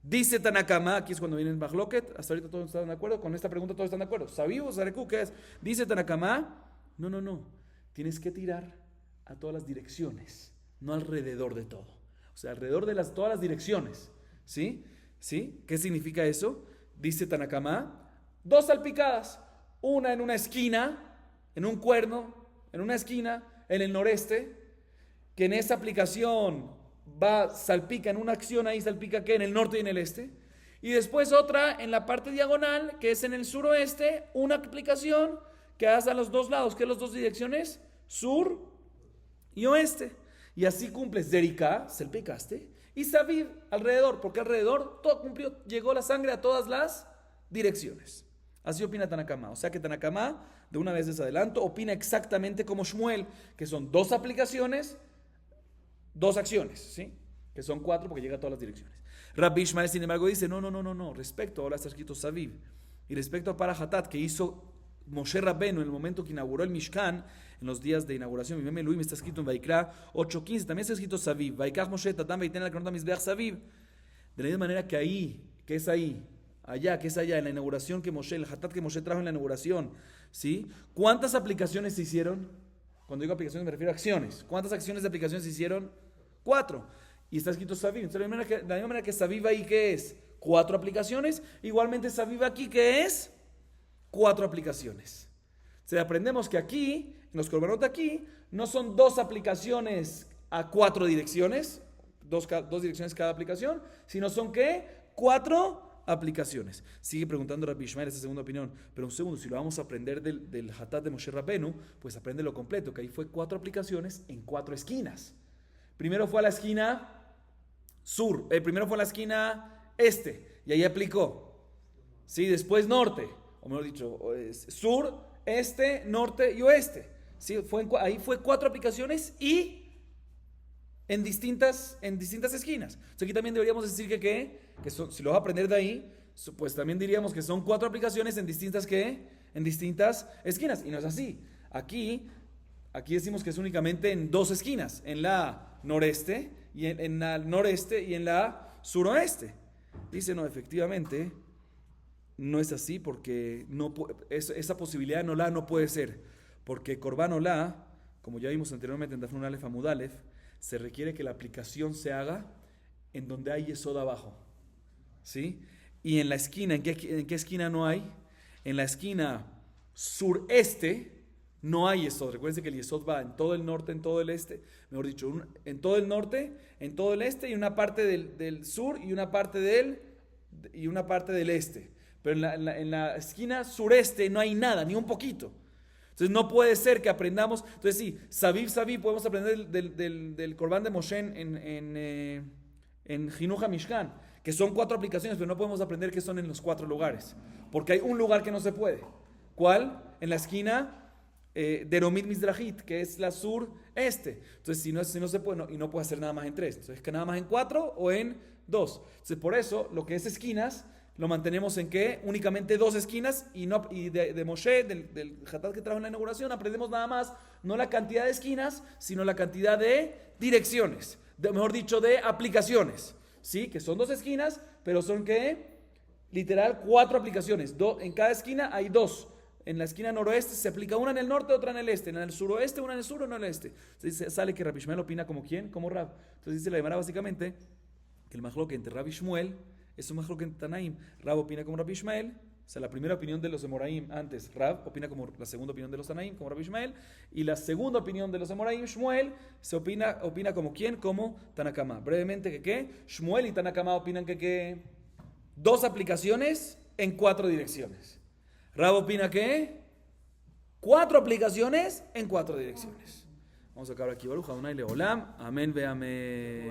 Dice Tanakama, aquí es cuando viene el Mahloket, hasta ahorita todos están de acuerdo, con esta pregunta todos están de acuerdo. ¿Sabiu o Zareku qué es? Dice Tanakama, no, tienes que tirar a todas las direcciones, no alrededor de todo. O sea, alrededor de todas las direcciones. ¿Sí? ¿Sí? ¿Qué significa eso? Dice Tanakama, 2 salpicadas. Una en una esquina, en un cuerno, en una esquina, en el noreste, que en esa aplicación salpica en una acción ahí, salpica que en el norte y en el este. Y después otra en la parte diagonal, que es en el suroeste, una aplicación que hace a los dos lados, que es las dos direcciones, sur y oeste. Y así cumples Zerika, salpicaste, y Saviv, alrededor, porque alrededor todo cumplió, llegó la sangre a todas las direcciones. Así opina Tanakama. O sea que Tanakama, de una vez les adelanto, opina exactamente como Shmuel, que son 2 aplicaciones, 2 acciones, ¿sí? Que son 4 porque llega a todas las direcciones. Rabbi Ishmael, sin embargo, dice, no. Respecto, ahora está escrito Saviv. Y respecto a Parahatat, que hizo Moshe Rabbenu en el momento que inauguró el Mishkan, en los días de inauguración, mi meme Luim está escrito en Vaikra 8:15, también está escrito Saviv. Vaikach Moshe Tatam Veiten al Kanot Mizbeach Saviv. De la misma manera que ahí, que es ahí, allá, que es allá, en la inauguración que Moshe, el Hatat que Moshe trajo en la inauguración, ¿sí? ¿Cuántas aplicaciones se hicieron? Cuando digo aplicaciones me refiero a acciones. ¿Cuántas acciones de aplicación se hicieron? 4. Y está escrito Saviv. Entonces, de la misma manera que Saviv ahí, ¿qué es? 4 aplicaciones. Igualmente Saviv aquí, ¿qué es? 4 aplicaciones. O aprendemos que aquí, en los Korbanot aquí, no son 2 aplicaciones a 4 direcciones, 2 direcciones cada aplicación, sino son ¿qué? 4 aplicaciones. Sigue preguntando Rabbi Ishmael esa segunda opinión. Pero un segundo, si lo vamos a aprender del Hatat de Moshe Rabbenu, pues aprende lo completo, que ahí fue 4 aplicaciones en 4 esquinas. Primero fue a la esquina sur, primero fue a la esquina este, y ahí aplicó. ¿Sí? Después norte, o mejor dicho, sur, este, norte y oeste. ¿Sí? Ahí fue 4 aplicaciones y en distintas esquinas. Entonces aquí también deberíamos decir que si lo vas a aprender de ahí, pues también diríamos que son 4 aplicaciones en distintas esquinas. Y no es así. Aquí decimos que es únicamente en 2 esquinas, en la noreste y en la noreste y en la suroeste. Dice, no, efectivamente no es así porque esa posibilidad no puede ser. Porque Korban Olá, como ya vimos anteriormente en Dafnun Aleph Amud Aleph, se requiere que la aplicación se haga en donde hay yesod abajo. ¿Sí? Y en la esquina, ¿en qué esquina no hay? En la esquina sureste no hay yesod. Recuerden que el yesod va en todo el norte, en todo el este. Mejor dicho, en todo el norte, en todo el este y una parte del sur y una parte del este. Pero en la esquina sureste no hay nada, ni un poquito. Entonces no puede ser que aprendamos. Entonces sí, Saviv, podemos aprender del Korban de Moshe en Jinuja Mishkan, que son 4 aplicaciones, pero no podemos aprender que son en los 4 lugares. Porque hay un lugar que no se puede. ¿Cuál? En la esquina de Romit Mizrahit, que es la sureste. Entonces si no se puede, y no puede hacer nada más en 3. Entonces que nada más en 4 o en 2. Entonces por eso lo que es esquinas lo mantenemos en que únicamente 2 esquinas y de Moshe, del Hatat que trajo en la inauguración, aprendemos nada más, no la cantidad de esquinas, sino la cantidad de direcciones, mejor dicho, de aplicaciones, ¿sí? Que son 2 esquinas, pero son que literal 4 aplicaciones, en cada esquina hay 2. En la esquina noroeste se aplica una en el norte, otra en el este. En el suroeste, una en el sur, una en el este. Entonces sale que Rabbi Shmuel opina como ¿quién? Como Rab. Entonces dice la Gemara básicamente que el majloque entre Rabbi Shmuel es un majloque en Tanaim. Rab opina como Rabbi Ishmael. O sea, la primera opinión de los Emoraim antes, Rab opina como la segunda opinión de los Tanaim, como Rabbi Ishmael. Y la segunda opinión de los Emoraim, Shmuel, opina como ¿quién? Como Tanakama. Brevemente, ¿qué? Shmuel y Tanakama opinan que 2 aplicaciones en 4 direcciones. Rab opina que 4 aplicaciones en 4 direcciones. Vamos a acabar aquí. Baruch Adonai Leolam. Amén ve amén.